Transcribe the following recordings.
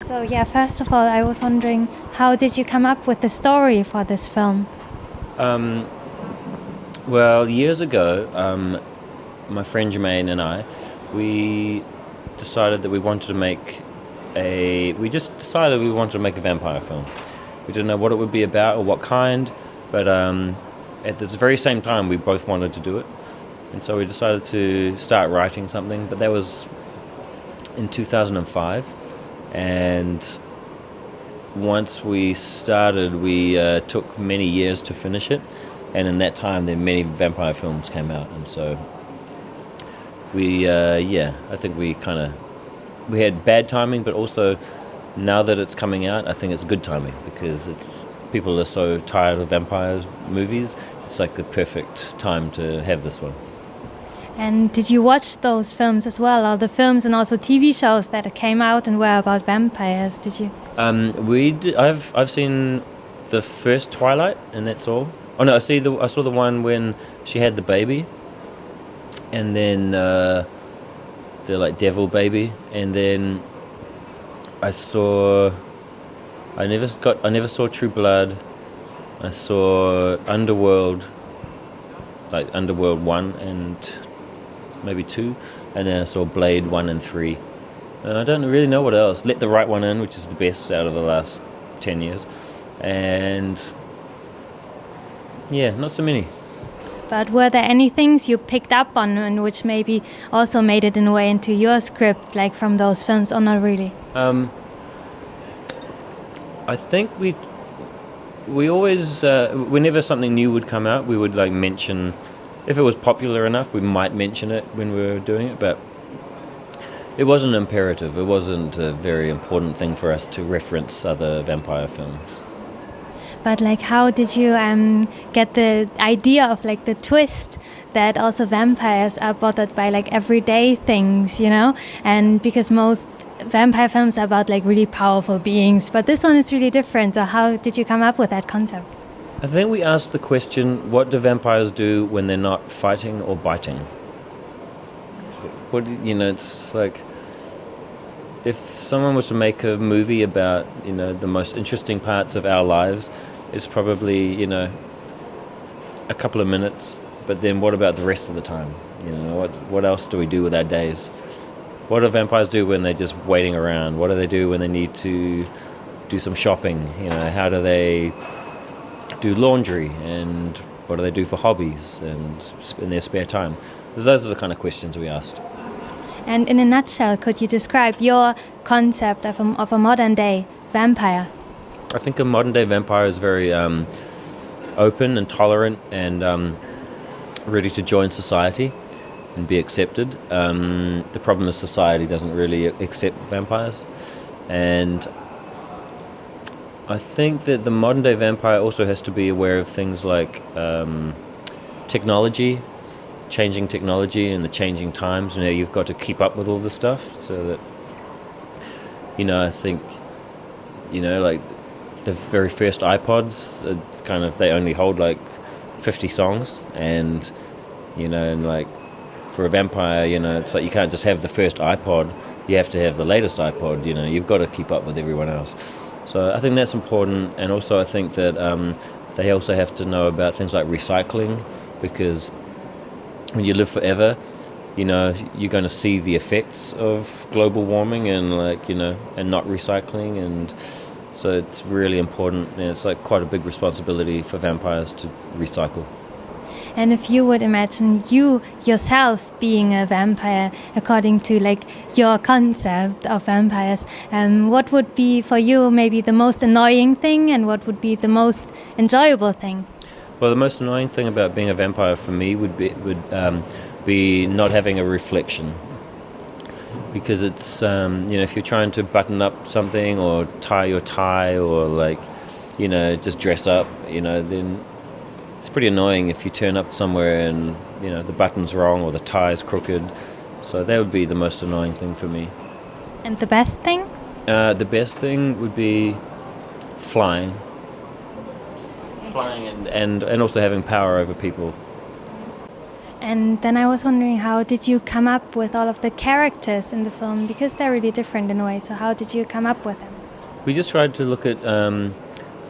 So yeah, first of all, I was wondering, how did you come up with the story for this film? Well, years ago, my friend Jemaine and I, we decided that we wanted to make we just decided we wanted to make a vampire film. We didn't know what it would be about or what kind, but at this very same time, we both wanted to do it. And so we decided to start writing something, but that was in 2005. And once we started, we took many years to finish it. And in that time, then many vampire films came out. And so I think we had bad timing, but also now that it's coming out, I think it's good timing because people are so tired of vampire movies. It's like the perfect time to have this one. And did you watch those films as well, or the films and also TV shows that came out and were about vampires? Did you? I've seen the first Twilight, and that's all. Oh no, I saw the one when she had the baby, and then the like devil baby, and then I never saw True Blood. I saw Underworld 1 and maybe 2, and then I saw Blade 1 and 3. And I don't really know what else. Let the Right One In, which is the best out of the last 10 years. And yeah, not so many. But were there any things you picked up on and which maybe also made it in a way into your script, like from those films, or not really? I think we always, whenever something new would come out, we would like mention, if it was popular enough, we might mention it when we were doing it, but it wasn't imperative. It wasn't a very important thing for us to reference other vampire films. But like, how did you get the idea of like the twist that also vampires are bothered by like everyday things, you know? And because most vampire films are about like really powerful beings, but this one is really different. So how did you come up with that concept? I think we asked the question, what do vampires do when they're not fighting or biting? It's like, if someone was to make a movie about, the most interesting parts of our lives, it's probably, a couple of minutes. But then what about the rest of the time? What else do we do with our days? What do vampires do when they're just waiting around? What do they do when they need to do some shopping? How do they do laundry? And what do they do for hobbies and in their spare time? Those are the kind of questions we asked. And in a nutshell, could you describe your concept of a modern day vampire? I think a modern day vampire is very open and tolerant and ready to join society and be accepted. The problem is society doesn't really accept vampires. And I think that the modern day vampire also has to be aware of things like technology, changing technology and the changing times. You've got to keep up with all this stuff so that, I think, like the very first iPods, they only hold like 50 songs and, and like for a vampire, it's like you can't just have the first iPod, you have to have the latest iPod, you've got to keep up with everyone else. So I think that's important, and also I think that they also have to know about things like recycling, because when you live forever, you're going to see the effects of global warming and and not recycling, and so it's really important, and it's like quite a big responsibility for vampires to recycle. And if you would imagine you yourself being a vampire, according to like your concept of vampires, what would be for you maybe the most annoying thing, and what would be the most enjoyable thing? Well, the most annoying thing about being a vampire for me would be not having a reflection, because it's if you're trying to button up something or tie your tie or just dress up, then it's pretty annoying if you turn up somewhere and the button's wrong or the tie's crooked. So that would be the most annoying thing for me. And the best thing? The best thing would be flying. Flying and also having power over people. And then I was wondering, how did you come up with all of the characters in the film? Because they're really different in a way. So how did you come up with them? We just tried to look at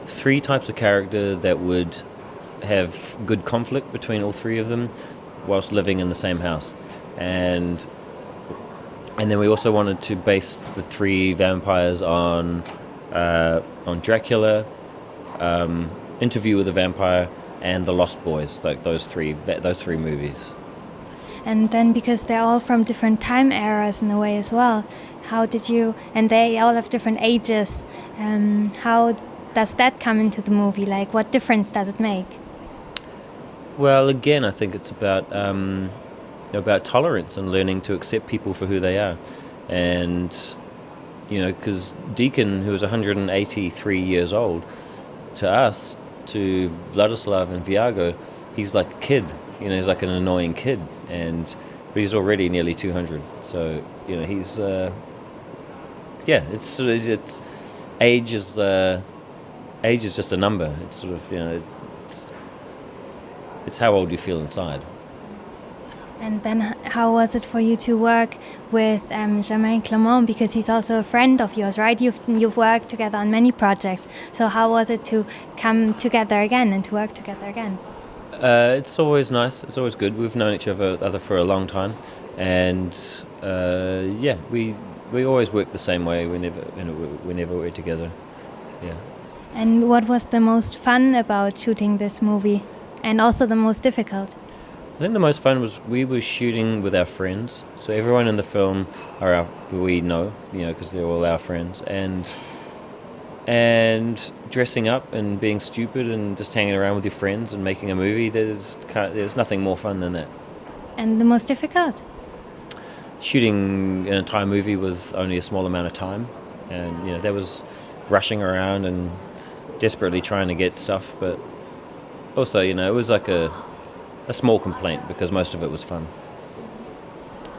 three types of character that would have good conflict between all three of them whilst living in the same house. And then we also wanted to base the three vampires on Dracula, Interview with a Vampire, and The Lost Boys, like those three movies. And then because they're all from different time eras in a way as well, how did you, and they all have different ages, how does that come into the movie? Like, what difference does it make? Well, again, I think it's about tolerance and learning to accept people for who they are. And, because Deacon, who was 183 years old, to us, to Vladislav and Viago, he's like a kid. He's like an annoying kid, but he's already nearly 200. So, he's, it's age is just a number. It's sort of, it's how old you feel inside. And then how was it for you to work with Jemaine Clement, because he's also a friend of yours, right? You've worked together on many projects. So how was it to come together again and to work together again? It's always nice. It's always good. We've known each other for a long time, and we always work the same way. We never work together. Yeah. And what was the most fun about shooting this movie, and also the most difficult? I think the most fun was we were shooting with our friends. So everyone in the film we know, because they're all our friends, and dressing up and being stupid and just hanging around with your friends and making a movie. There's nothing more fun than that. And the most difficult? Shooting an entire movie with only a small amount of time, and there was rushing around and desperately trying to get stuff, but also it was like a small complaint because most of it was fun.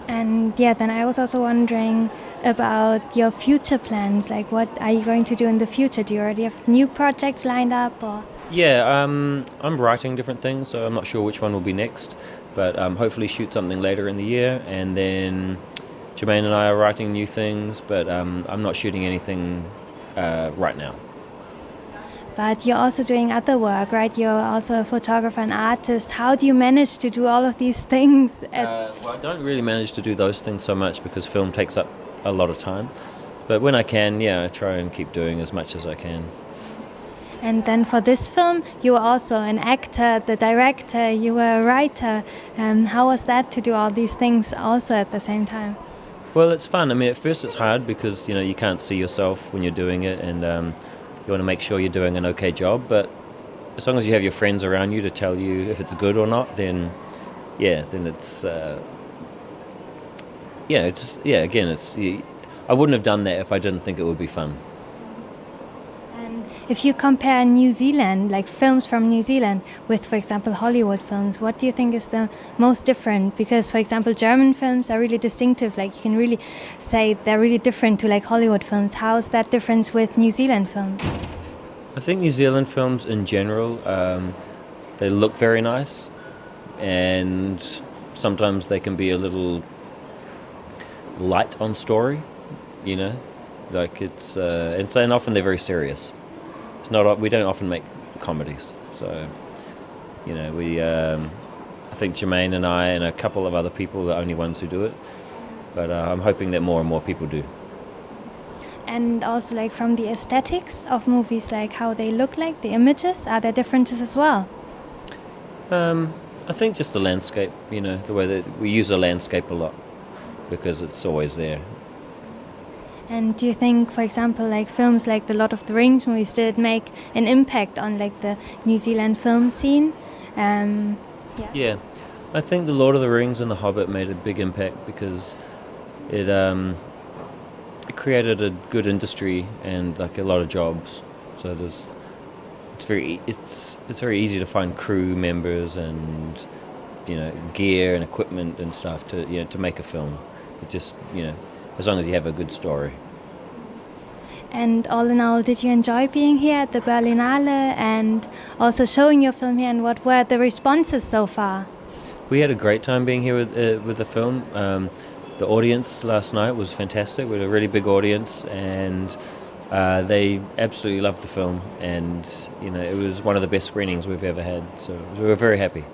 And then I was also wondering about your future plans. Like, what are you going to do in the future? Do you already have new projects lined up, or? Yeah, I'm writing different things, so I'm not sure which one will be next, but hopefully shoot something later in the year, and then Jemaine and I are writing new things, but I'm not shooting anything right now. But you're also doing other work, right? You're also a photographer and artist. How do you manage to do all of these things? Well, I don't really manage to do those things so much because film takes up a lot of time. But when I can, I try and keep doing as much as I can. And then for this film, you were also an actor, the director, you were a writer. How was that to do all these things also at the same time? Well, it's fun. I mean, at first it's hard because, you can't see yourself when you're doing it, and you want to make sure you're doing an okay job, but as long as you have your friends around you to tell you if it's good or not, then it's I wouldn't have done that if I didn't think it would be fun. And if you compare New Zealand, like films from New Zealand, with, for example, Hollywood films, what do you think is the most different? Because, for example, German films are really distinctive. Like, you can really say they're really different to like Hollywood films. How's that difference with New Zealand films? I think New Zealand films in general, they look very nice, and sometimes they can be a little light on story, like and often they're very serious. We don't often make comedies, so I think Jemaine and I and a couple of other people are the only ones who do it, but I'm hoping that more and more people do. And also, like, from the aesthetics of movies, like how they look like, the images, are there differences as well? I think just the landscape, the way that we use a landscape a lot because it's always there. And do you think, for example, like films like the Lord of the Rings movies, did it make an impact on like the New Zealand film scene? Yeah, I think the Lord of the Rings and the Hobbit made a big impact because it created a good industry and like a lot of jobs. So it's very easy to find crew members and gear and equipment and stuff to make a film. It just as long as you have a good story. And all in all, did you enjoy being here at the Berlinale and also showing your film here? And what were the responses so far? We had a great time being here with the film. The audience last night was fantastic. We had a really big audience, and They absolutely loved the film, and it was one of the best screenings we've ever had. So we were very happy.